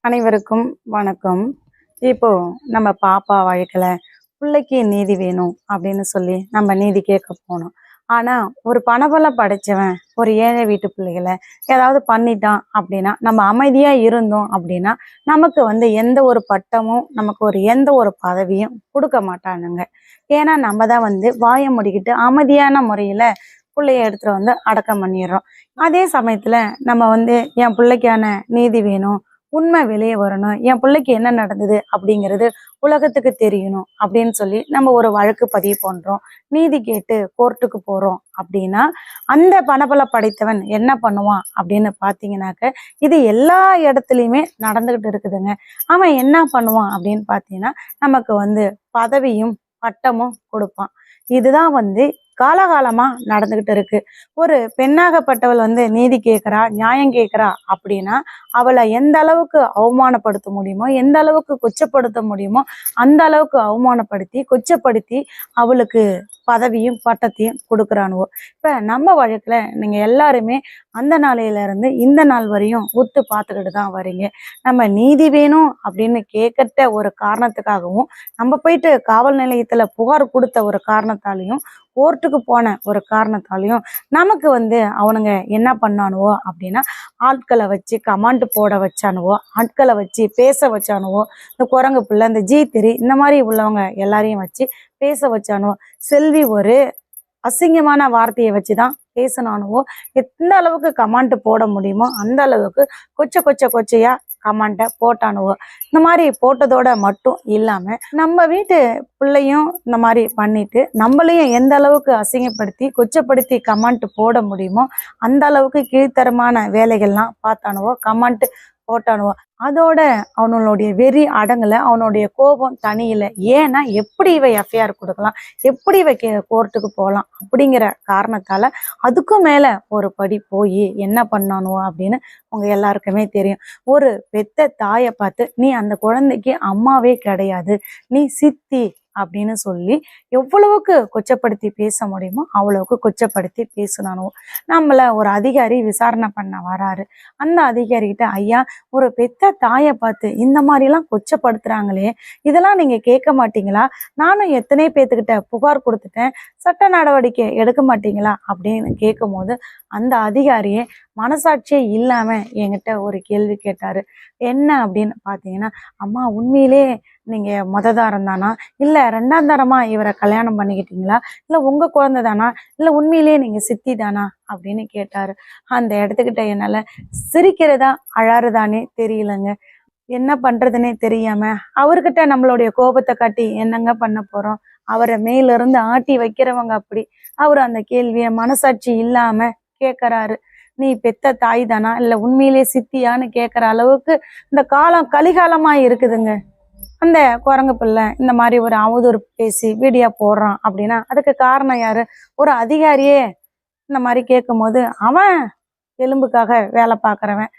அனைவருக்கும் வணக்கம். இப்போ நம்ம பாப்பா வாழ்க்கையில பிள்ளைக்கு நீதி வேணும் அப்படின்னு சொல்லி நம்ம நீதி கேட்க போனோம். ஆனா ஒரு பணபலம் படைச்சவன் ஒரு ஏழை வீட்டு பிள்ளைகளை ஏதாவது பண்ணிட்டான் அப்படின்னா நம்ம அமைதியா இருந்தோம் அப்படின்னா நமக்கு எந்த ஒரு பட்டமும் நமக்கு எந்த ஒரு பதவியும் கொடுக்க மாட்டானுங்க. ஏன்னா நம்ம தான் வாயை முடிக்கிட்டு அமைதியான முறையில பிள்ளைய எடுத்துட்டு அடக்கம் பண்ணிடுறோம். அதே சமயத்துல நம்ம என் பிள்ளைக்கான நீதி வேணும், உண்மை வெளியே வரணும், என் பிள்ளைக்கு என்ன நடந்தது அப்படிங்கிறது உலகத்துக்கு தெரியணும் அப்படின்னு சொல்லி நம்ம ஒரு வழக்கு பதிவு பண்றோம். நீதி கேட்டு கோர்ட்டுக்கு போறோம் அப்படின்னா அந்த பணபல படைத்தவன் என்ன பண்ணுவான் அப்படின்னு பாத்தீங்கன்னாக்க இது எல்லா இடத்துலயுமே நடந்துகிட்டு இருக்குதுங்க. அவன் என்ன பண்ணுவான் அப்படின்னு பாத்தீங்கன்னா நமக்கு பதவியும் பட்டமும் கொடுப்பான். இதுதான் காலகாலமா நடந்துகிட்டு இருக்கு. ஒரு பெண்ணாகப்பட்டவள் நீதி கேட்கிறா, நியாயம் கேட்கிறா அப்படின்னா அவளை எந்த அளவுக்கு அவமானப்படுத்த முடியுமோ, எந்த அளவுக்கு கொச்சப்படுத்த முடியுமோ அந்த அளவுக்கு அவமானப்படுத்தி கொச்சப்படுத்தி அவளுக்கு பதவியும் பட்டத்தையும் கொடுக்குறானுவோ. இப்ப நம்ம வழக்குல நீங்க எல்லாருமே அந்த நாளையில இருந்து இந்த நாள் வரையும் ஒத்து பார்த்துக்கிட்டு தான் வரீங்க. நம்ம நீதி வேணும் அப்படின்னு கேட்கட்ட ஒரு காரணத்துக்காகவும் நம்ம போயிட்டு காவல் நிலையத்துல புகார் கொடுத்த ஒரு காரணத்தாலையும் கோர்ட்டுக்கு போன ஒரு காரணத்தாலையும் நமக்கு அவனுங்க என்ன பண்ணானுவோ அப்படின்னா ஆட்களை வச்சு கமாண்ட் போட வச்சானுவோ, ஆட்களை வச்சு பேச வச்சானுவோ, இந்த குரங்கு பிள்ளை, இந்த ஜீத்திரி, இந்த மாதிரி உள்ளவங்க எல்லாரையும் வச்சு பேச வச்சானுவோ. செல்வி ஒரு அசிங்கமான வார்த்தையை வச்சுதான் பேசினானுவோ. எந்த அளவுக்கு கமாண்ட் போட முடியுமோ அந்த அளவுக்கு கொச்சையா கமாண்ட போட்டானுவோ. இந்த மாதிரி போட்டதோட மட்டும் இல்லாம நம்ம வீட்டு பிள்ளையும் இந்த மாதிரி பண்ணிட்டு நம்மளையும் எந்த அளவுக்கு அசிங்கப்படுத்தி கொச்சப்படுத்தி கமாண்ட் போட முடியுமோ அந்த அளவுக்கு கீழ்த்தரமான வேலைகள்லாம் பார்த்தானுவோ, கமாண்ட் போட்டானுவோ. அதோட அவனுடைய வெறி அடங்கல, அவனுடைய கோபம் தனியில. ஏன்னா எப்படி இவ எஃப்ஐஆர் கொடுக்கலாம், எப்படி இவ கோர்ட்டுக்கு போகலாம் அப்படிங்கிற காரணத்தால அதுக்கும் மேல ஒரு படி போய் என்ன பண்ணானோ அப்படின்னு உங்க எல்லாருக்குமே தெரியும். ஒரு பெத்த தாயை பார்த்து நீ அந்த குழந்தைக்கு அம்மாவே கிடையாது, நீ சித்தி அப்படின்னு சொல்லி எவ்வளவுக்கு கொச்சப்படுத்தி பேச முடியுமோ அவ்வளவுக்கு கொச்சப்படுத்தி பேசினானோ. நம்மள ஒரு அதிகாரி விசாரணை பண்ண வராரு. அந்த அதிகாரிகிட்ட, ஐயா, ஒரு பெத்த தாயை பார்த்து இந்த மாதிரிலாம் கொச்சப்படுத்துறாங்களே, இதெல்லாம் நீங்க கேட்க மாட்டீங்களா? நானும் எத்தனை பேத்துக்கிட்ட புகார் கொடுத்துட்டேன், சட்ட நடவடிக்கை எடுக்க மாட்டீங்களா அப்படின்னு கேட்கும் போது அந்த அதிகாரியே மனசாட்சியே இல்லாம என்கிட்ட ஒரு கேள்வி கேட்டாரு. என்ன அப்படின்னு பாத்தீங்கன்னா, அம்மா, உண்மையிலே நீங்க மொததாரம் தானா, இல்ல ரெண்டாம் தரமா இவரை கல்யாணம் பண்ணிக்கிட்டீங்களா, இல்ல உங்க குழந்தை தானா, இல்ல உண்மையிலேயே நீங்க சித்தி தானா அப்படின்னு கேட்டாரு. அந்த இடத்துக்கிட்ட என்னால சிரிக்கிறதா அழறதானே தெரியலங்க. என்ன பண்றதுன்னே தெரியாம அவர்கிட்ட நம்மளுடைய கோபத்தை காட்டி என்னங்க பண்ண போறோம்? அவரை மேல இருந்து ஆட்டி வைக்கிறவங்க அப்படி. அவரு அந்த கேள்விய மனசாட்சி இல்லாம கேட்கறாரு. நீ பெத்த தாய் தானா, இல்ல உண்மையிலே சித்தியான்னு கேட்கற அளவுக்கு இந்த காலம் கலிகாலமா இருக்குதுங்க. அந்த குரங்கு பிள்ளை இந்த மாதிரி ஒரு அவதூறு பேசி வீடியோ போடுறான் அப்படின்னா அதுக்கு காரணம் யாரு? ஒரு அதிகாரியே இந்த மாதிரி கேட்கும் போது அவன் எலும்புக்காக வேலை பார்க்கறவன்,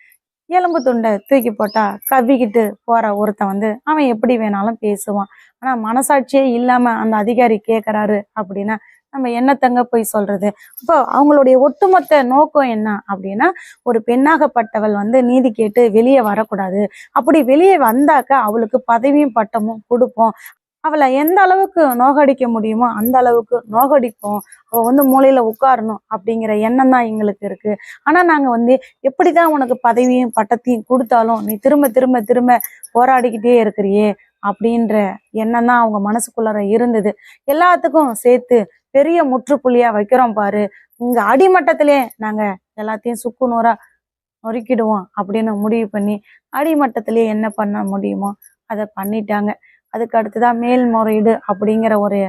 எலும்பு துண்டை தூக்கி போட்டா கவ்விக்கிட்டு போற ஒருத்தன் அவன் எப்படி வேணாலும் பேசுவான். ஆனா மனசாட்சியே இல்லாம அந்த அதிகாரி கேட்கறாரு அப்படின்னா நம்ம என்னத்தங்க போய் சொல்றது? அப்போ அவங்களுடைய ஒட்டுமொத்த நோக்கம் என்ன அப்படின்னா, ஒரு பெண்ணாகப்பட்டவள் நீதி கேட்டு வெளியே வரக்கூடாது, அப்படி வெளியே வந்தாக்க அவளுக்கு பதவியும் பட்டமும் கொடுப்போம், அவளை எந்த அளவுக்கு நோகடிக்க முடியுமோ அந்த அளவுக்கு நோகடிப்போம், அவ மூலையில உட்காரணும் அப்படிங்கிற எண்ணம் தான் எங்களுக்கு இருக்கு. ஆனா நாங்க எப்படிதான் உனக்கு பதவியும் பட்டத்தையும் கொடுத்தாலும் நீ திரும்ப திரும்ப திரும்ப போராடிக்கிட்டே இருக்கிறியே அப்படின்ற எண்ணம் தான் அவங்க மனசுக்குள்ளார இருந்தது. எல்லாத்துக்கும் சேர்த்து பெரிய முற்றுப்புள்ளியா வைக்கிறோம் பாரு, இங்க அடிமட்டத்திலே நாங்க எல்லாத்தையும் சுக்கு நூறா நொறுக்கிடுவோம் அப்படின்னு முடிவு பண்ணி அடிமட்டத்திலே என்ன பண்ண முடியுமோ அதை பண்ணிட்டாங்க. அதுக்கு அடுத்துதான் மேல்முறையீடு அப்படிங்கிற ஒரு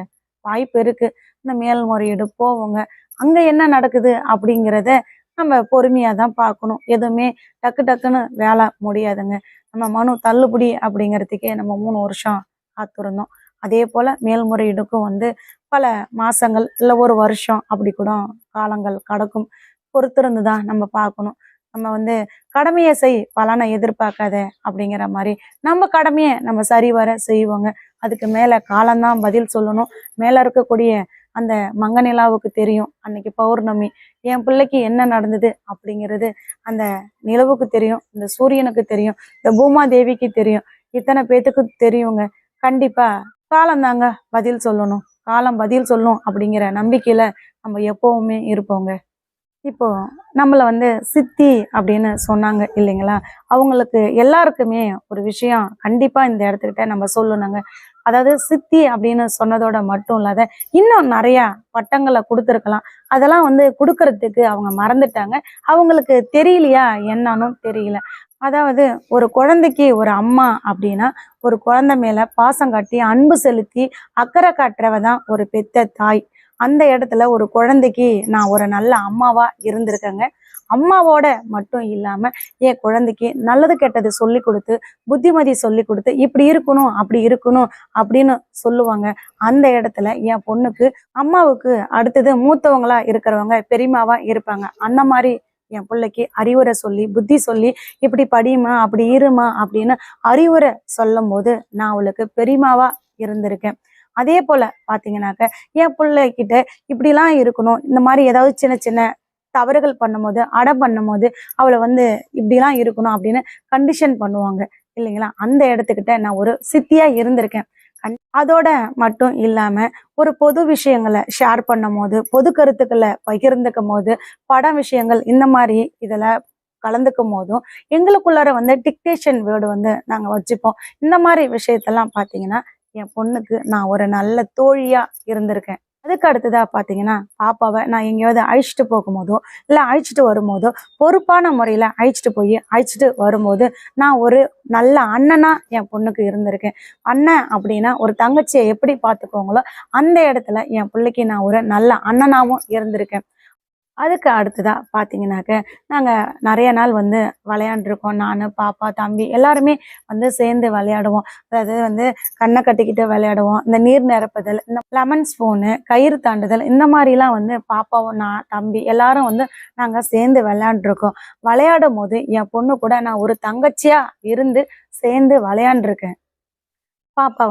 வாய்ப்பு இருக்கு. இந்த மேல்முறையீடு போவோங்க, அங்க என்ன நடக்குது அப்படிங்கிறத நம்ம பொறுமையா தான் பார்க்கணும். எதுவுமே டக்கு டக்குன்னு வேலை முடியாதுங்க. நம்ம மனு தள்ளுபடி அப்படிங்கிறதுக்கே நம்ம 3 வருஷம் காத்திருந்தோம். அதே போல மேல்முறையீடுக்கும் பல மாசங்கள் இல்ல ஒரு வருஷம் அப்படி கூட காலங்கள் கடக்கும். பொறுத்திருந்து தான் நம்ம பார்க்கணும். நம்ம கடமையை செய், பலனை எதிர்பார்க்காத அப்படிங்கிற மாதிரி நம்ம கடமையை நம்ம சரிவர செய்வோங்க. அதுக்கு மேல காலம்தான் பதில் சொல்லணும். மேல இருக்கக்கூடிய அந்த மங்க நிலாவுக்கு தெரியும் அன்னைக்கு பௌர்ணமி. என் பிள்ளைக்கு என்ன நடந்தது அப்படிங்கிறது அந்த நிலவுக்கு தெரியும், இந்த சூரியனுக்கு தெரியும், இந்த பூமாதேவிக்கு தெரியும், இத்தனை பேத்துக்கு தெரியுங்க. கண்டிப்பா காலம்தாங்க பதில் சொல்லணும். காலம் பதில் சொல்லும் அப்படிங்கிற நம்பிக்கையில நம்ம எப்பவுமே இருப்போங்க. இப்போ நம்மள சித்தி அப்படின்னு சொன்னாங்க இல்லைங்களா? அவங்களுக்கு எல்லாருக்குமே ஒரு விஷயம் கண்டிப்பா இந்த இடத்துக்கிட்ட நம்ம சொல்லணுங்க. அதாவது சித்தி அப்படின்னு சொன்னதோட மட்டும் இல்லாத இன்னும் நிறைய பட்டங்களை கொடுத்துருக்கலாம். அதெல்லாம் கொடுக்கறதுக்கு அவங்க மறந்துட்டாங்க. அவங்களுக்கு தெரியலையா என்னன்னு தெரியல. அதாவது ஒரு குழந்தைக்கு ஒரு அம்மா அப்படின்னா ஒரு குழந்தை மேல பாசம் காட்டி அன்பு செலுத்தி அக்கறை காட்டுறவ தான் ஒரு பெத்த தாய். அந்த இடத்துல ஒரு குழந்தைக்கு நான் ஒரு நல்ல அம்மாவா இருந்திருக்கேங்க. அம்மாவோட மட்டும் இல்லாம என் குழந்தைக்கு நல்லது கெட்டது சொல்லி கொடுத்து, புத்திமதி சொல்லி கொடுத்து, இப்படி இருக்கணும் அப்படி இருக்கணும் அப்படின்னு சொல்லுவாங்க. அந்த இடத்துல என் பொண்ணுக்கு அம்மாவுக்கு அடுத்தது மூத்தவங்களா இருக்கிறவங்க பெரியமாவா இருப்பாங்க. அந்த மாதிரி என் பிள்ளைக்கு அறிவுரை சொல்லி புத்தி சொல்லி இப்படி படிமா அப்படி இருமா அப்படின்னு அறிவுரை சொல்லும் போது நான் அவளுக்கு பெரியமாவா இருந்திருக்கேன். அதே போல பாத்தீங்கன்னாக்க என் பிள்ளைகிட்ட இப்படிலாம் இருக்கணும், இந்த மாதிரி ஏதாவது சின்ன சின்ன தவறுகள் பண்ணும்போது அடம் பண்ணும்போது அவளை இப்படிலாம் இருக்கணும் அப்படின்னு கண்டிஷன் பண்ணுவாங்க இல்லைங்களா? அந்த இடத்துக்கிட்ட நான் ஒரு சித்தியா இருந்திருக்கேன். அதோட மட்டும் இல்லாம ஒரு பொது விஷயங்களை ஷேர் பண்ணும் போது, பொது கருத்துக்களை பகிர்ந்துக்கும் போது, படம் விஷயங்கள் இந்த மாதிரி இதுல கலந்துக்கும் போதும் எங்களுக்குள்ளார டிக்டேஷன் வேர்டு நாங்க வச்சுப்போம். இந்த மாதிரி விஷயத்தெல்லாம் பாத்தீங்கன்னா என் பொண்ணுக்கு நான் ஒரு நல்ல தோழியா இருந்திருக்கேன். அதுக்கு அடுத்ததா பாத்தீங்கன்னா பாப்பாவை நான் எங்கேயாவது அழைச்சிட்டு போகும்போதோ இல்ல அழைச்சிட்டு வரும்போதோ பொறுப்பான முறையில அழைச்சிட்டு வரும்போது நான் ஒரு நல்ல அண்ணனா என் பொண்ணுக்கு இருந்திருக்கேன். அண்ணன் அப்படின்னா ஒரு தங்கச்சியை எப்படி பார்த்துக்கோங்களோ அந்த இடத்துல என் பிள்ளைக்கு நான் ஒரு நல்ல அண்ணனாவும் இருந்திருக்கேன். அதுக்கு அடுத்ததா பாத்தீங்கன்னாக்க நாங்க நிறைய நாள் விளையாண்டுருக்கோம். நான், பாப்பா, தம்பி எல்லாருமே சேர்ந்து விளையாடுவோம். அதாவது கண்ணை கட்டிக்கிட்டு விளையாடுவோம். இந்த நீர் நிரப்புதல், இந்த லெமன் ஸ்பூனு, கயிறு தாண்டுதல், இந்த மாதிரிலாம் பாப்பாவும் நான் தம்பி எல்லாரும் நாங்க சேர்ந்து விளையாண்டுருக்கோம். விளையாடும் போது என் பொண்ணு கூட நான் ஒரு தங்கச்சியா இருந்து சேர்ந்து விளையாண்டுருக்கேன். பாப்பா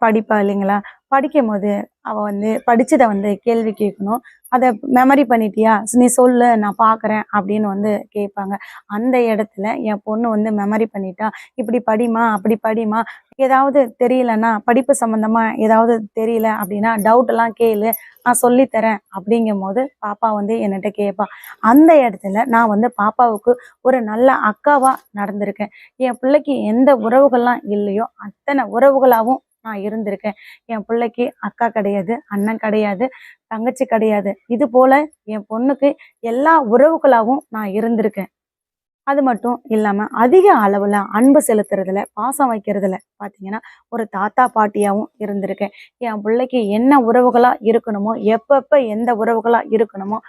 படிப்பா இல்லைங்களா? படிக்கும் போது அவ படிச்சதை கேள்வி கேட்கணும். அதை மெமரி பண்ணிட்டியா, நீ சொல்லு நான் பார்க்குறேன் அப்படின்னு கேட்பாங்க. அந்த இடத்துல என் பொண்ணு மெமரி பண்ணிட்டா, இப்படி படிமா அப்படி படிமா, ஏதாவது தெரியலன்னா படிப்பு சம்பந்தமா ஏதாவது தெரியல அப்படின்னா டவுட் எல்லாம் கேளு, நான் சொல்லித்தரேன் அப்படிங்கும் போது பாப்பா என்கிட்ட கேட்பா. அந்த இடத்துல நான் பாப்பாவுக்கு ஒரு நல்ல அக்காவா நடந்திருக்கேன். என் பிள்ளைக்கு எந்த உறவுகள்லாம் இல்லையோ அத்தனை உறவுகளாகவும் நான் இருந்திருக்கேன். என் பிள்ளைக்கு அக்கா கிடையாது, அண்ணன் கிடையாது, தங்கச்சி கிடையாது. இது போல என் பொண்ணுக்கு எல்லா உறவுகளாகவும் நான் இருந்திருக்கேன். அது மட்டும் இல்லாம அதிக அளவுல அன்பு செலுத்துறதுல பாசம் வைக்கிறதுல பாத்தீங்கன்னா ஒரு தாத்தா பாட்டியாவும் இருந்திருக்கேன். என் பிள்ளைக்கு என்ன உறவுகளா இருக்கணுமோ, எப்பப்ப எந்த உறவுகளா இருக்கணுமோ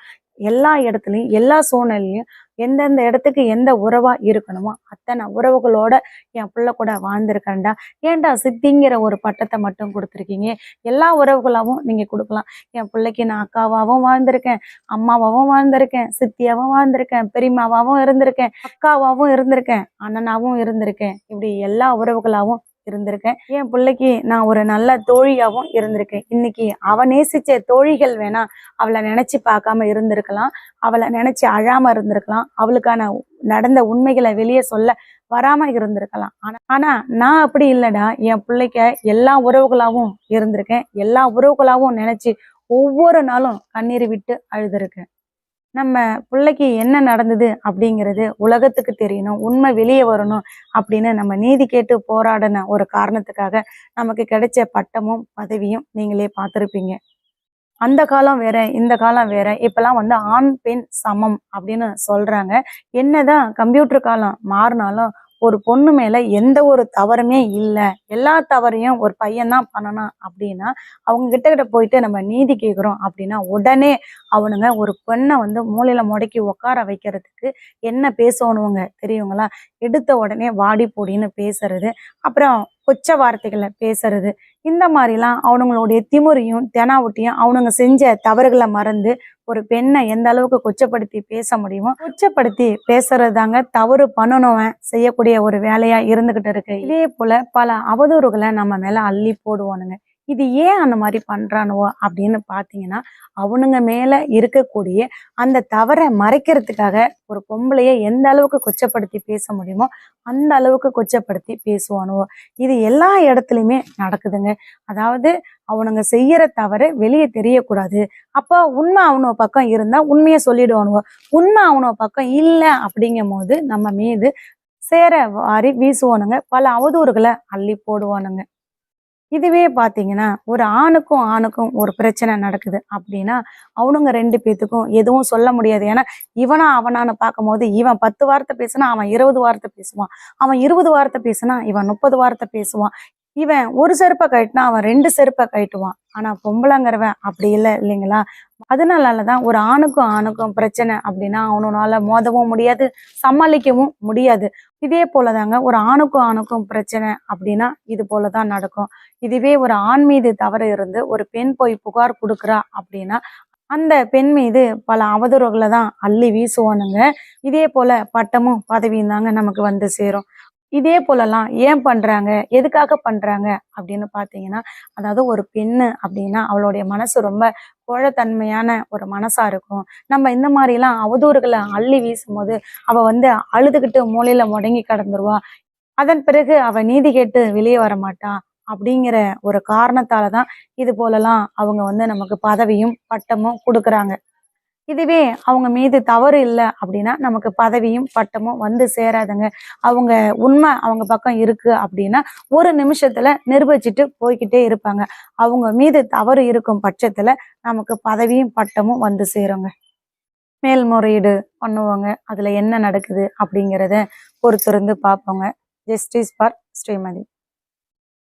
எல்லா இடத்துலையும் எல்லா சூழ்நிலையும் எந்தெந்த இடத்துக்கு எந்த உறவா இருக்கணுமோ அத்தனை உறவுகளோட என் பிள்ளை கூட வாழ்ந்திருக்கேன்டா. ஏன்டா சித்திங்கிற ஒரு பட்டத்தை மட்டும் கொடுத்துருக்கீங்க? எல்லா உறவுகளாவும் நீங்க கொடுக்கலாம். என் பிள்ளைக்கு நான் அக்காவாவும் வாழ்ந்திருக்கேன், அம்மாவாவும் வாழ்ந்திருக்கேன், சித்தியாவும் வாழ்ந்திருக்கேன், பெரியம்மாவாவும் இருந்திருக்கேன், அக்காவாவும் இருந்திருக்கேன், அண்ணனாவும் இருந்திருக்கேன். இப்படி எல்லா உறவுகளாவும் இருந்திருக்கேன். என் பிள்ளைக்கு நான் ஒரு நல்ல தோழியாவும் இருந்திருக்கேன். இன்னைக்கு அவ நேசிச்ச தோழிகள் வேணா அவளை நினைச்சு பார்க்காம இருந்திருக்கலாம், அவளை நினைச்சு அழாம இருந்திருக்கலாம், அவளுக்கான நடந்த உண்மைகளை வெளியே சொல்ல வராம இருந்திருக்கலாம். ஆனா நான் அப்படி இல்லைடா. என் பிள்ளைக்க எல்லா உறவுகளாவும் இருந்திருக்கேன். எல்லா உறவுகளாவும் நினைச்சு ஒவ்வொரு நாளும் கண்ணீர் விட்டு அழுதுருக்கேன். நம்ம பிள்ளைக்கு என்ன நடந்தது அப்படிங்கிறது உலகத்துக்கு தெரியணும், உண்மை வெளியே வரணும் அப்படின்னு நம்ம நீதி கேட்டு போராடின ஒரு காரணத்துக்காக நமக்கு கிடைச்ச பட்டமும் பதவியும் நீங்களே பார்த்துருப்பீங்க. அந்த காலம் வேற, இந்த காலம் வேற. இப்பெல்லாம் ஆண் பெண் சமம் அப்படின்னு சொல்றாங்க. என்னதான் கம்ப்யூட்டர் காலம் மாறினாலும் ஒரு பொண்ணு மேல எந்த ஒரு தவறுமே இல்லை, எல்லா தவறையும் ஒரு பையன் தான் பண்ணணும் அப்படின்னா அவங்க கிட்ட போயிட்டு நம்ம நீதி கேட்குறோம் அப்படின்னா உடனே அவனுங்க ஒரு பெண்ணை மூலையில முடக்கி உட்கார வைக்கிறதுக்கு என்ன பேசணுங்க தெரியுங்களா? எடுத்த உடனே வாடி போடின்னு பேசுறது, அப்புறம் கொச்ச வார்த்தைகளை பேசுறது, இந்த மாதிரிலாம் அவனுங்களுடைய திமுறையும் தெனாவட்டியும் அவனுங்க செஞ்ச தவறுகளை மறந்து ஒரு பெண்ணை எந்த அளவுக்கு கொச்சப்படுத்தி பேச முடியுமோ கொச்சப்படுத்தி பேசுறதாங்க தவறு பண்ணணுவன் செய்யக்கூடிய ஒரு வேலையா இருந்துகிட்டு இருக்கு. இதே போல பல அவதூறுகளை நம்ம மேல அள்ளி போடுவானுங்க. இது ஏன் அந்த மாதிரி பண்றானுவோ அப்படின்னு பாத்தீங்கன்னா, அவனுங்க மேல இருக்கக்கூடிய அந்த தவறை மறைக்கிறதுக்காக ஒரு பொம்பளைய எந்த அளவுக்கு கொச்சப்படுத்தி பேச முடியுமோ அந்த அளவுக்கு கொச்சப்படுத்தி பேசுவானுவோ. இது எல்லா இடத்துலயுமே நடக்குதுங்க. அதாவது அவனுங்க செய்யற தவறு வெளியே தெரியக்கூடாது. அப்ப உண்மை அவனோ பக்கம் இருந்தா உண்மையை சொல்லிடுவானுவோ. உண்மை அவனோ பக்கம் இல்ல அப்படிங்கும் போது நம்ம மீது சேர வாரி வீசுவானுங்க. பல அவதூறுகளை அள்ளி போடுவானுங்க. இதுவே பாத்தீங்கன்னா, ஒரு ஆணுக்கும் ஆணுக்கும் ஒரு பிரச்சனை நடக்குது அப்படின்னா, அவனுங்க 2 பேத்துக்கும் எதுவும் சொல்ல முடியாது. ஏன்னா, இவனா அவனான்னு பார்க்கும்போது, இவன் 10 வார்த்தை பேசினா, அவன் 20 வார்த்தை பேசுவான். அவன் 20 வார்த்தை பேசினா, இவன் 30 வார்த்தை பேசுவான். இவன் ஒரு செருப்ப கழட்டினா, அவன் 2 செருப்ப கழட்டுவான். ஆனா, பொம்பளைங்கிறவன் அப்படி இல்ல இல்லைங்களா? அதனாலதான் ஒரு ஆணுக்கும் ஆணுக்கும் பிரச்சனை அப்படின்னா, அவனால மோதவும் முடியாது, சமாளிக்கவும் முடியாது. இதே போலதாங்க ஒரு ஆணுக்கும் ஆணுக்கும் பிரச்சனை அப்படின்னா, இது போலதான் நடக்கும். இதுவே ஒரு ஆண் மீது தவறு இருந்து ஒரு பெண் போய் புகார் கொடுக்குறா அப்படின்னா, அந்த பெண் மீது பல அவதூறுகளை தான் அள்ளி வீசுவானுங்க. இதே போல பட்டமும் பதவியும் தாங்க நமக்கு வந்து சேரும். இதே போலலாம் ஏன் பண்றாங்க? எதுக்காக பண்றாங்க? அப்படின்னு பார்த்தீங்கன்னா, அதாவது ஒரு பெண்ணு அப்படின்னா அவளுடைய மனசு ரொம்ப கோழத்தன்மையான ஒரு மனசா இருக்கும். நம்ம இந்த மாரிலாம் அவதூறுகள அள்ளி வீசும்போது, அவ வந்து அழுதுகிட்டு மூலையில முடங்கி கிடந்துருவா. அதன் பிறகு அவ நீதி கேட்டு வெளியே வரமாட்டா. அப்படிங்கிற ஒரு காரணத்தால தான் இது போலலாம் அவங்க வந்து நமக்கு பதவியும், பட்டமும் குடுக்குறாங்க. இதுவே அவங்க மீது தவறு இல்ல அப்படின்னா, நமக்கு பதவியும், பட்டமும் வந்து சேராதுங்க. அவங்க உண்மை அவங்க பக்கம் இருக்கு அப்படின்னா, ஒரு நிமிஷத்துல நிரூபிச்சுட்டு போய்க்கிட்டே இருப்பாங்க. அவங்க மீது தவறு இருக்கும் பட்சத்துல, நமக்கு பதவியும், பட்டமும் வந்து சேருங்க. மேல்முறையீடு பண்ணுவாங்க. அதுல என்ன நடக்குது அப்படிங்கிறத பொறுத்திருந்து பார்ப்போங்க. Justice for Srimathi.